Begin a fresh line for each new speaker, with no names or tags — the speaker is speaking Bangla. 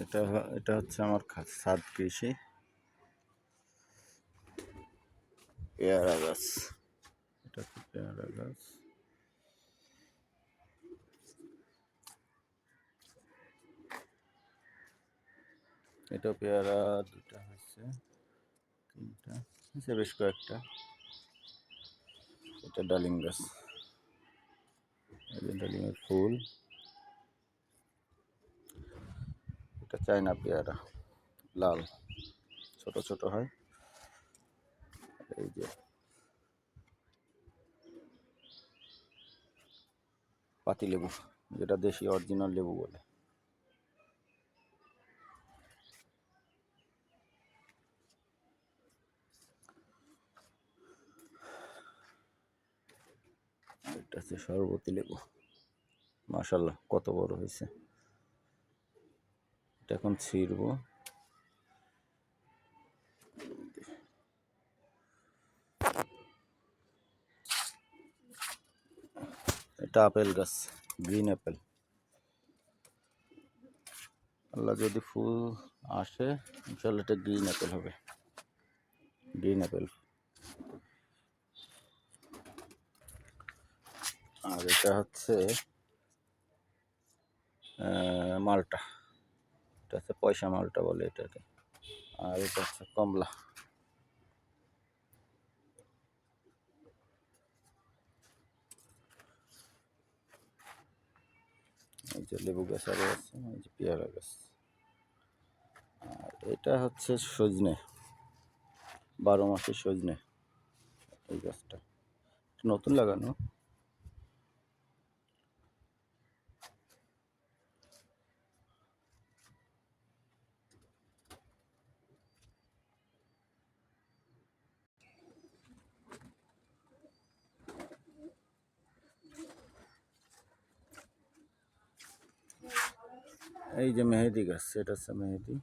এটা হচ্ছে আমার ছাদ কৃষি পেয়ারা গাছ। এটা হচ্ছে পেয়ারা গাছ। এটা পেয়ারা দুটা হয়েছে, তিনটা হয়েছে, বেশ কয়েকটা। এটা ডালিম গাছ, এই ডালিমের ফুল। এটা চায়না পেয়ারা, লাল, ছোট ছোট হয়। এই যে পাতি লেবু, যেটা দেশি অরিজিনাল লেবু বলে। এটা হচ্ছে শরবতি লেবু, মাশাআল্লাহ কত বড় হয়েছে। এটা এখন ছিঁড়বো। এটা আপেল গাছ, গ্রিন অ্যাপেল। আল্লাহ যদি ফুল আসে ইনশাল্লাহ এটা গ্রিন অ্যাপেল হবে, গ্রিন অ্যাপেল। আর এটা হচ্ছে মালটা, এটা হচ্ছে পয়সা মালটা বলে এটাকে। আর এটা হচ্ছে কমলা। এই যে লেবু গাছ আরও আছে, এই যে পেয়ারা গাছ। আর এটা হচ্ছে সজনে, 12 মাসের সজনে। এই গাছটা নতুন লাগানো। এই যে মেহেদি গাছ, এটা হচ্ছে মেহেদি।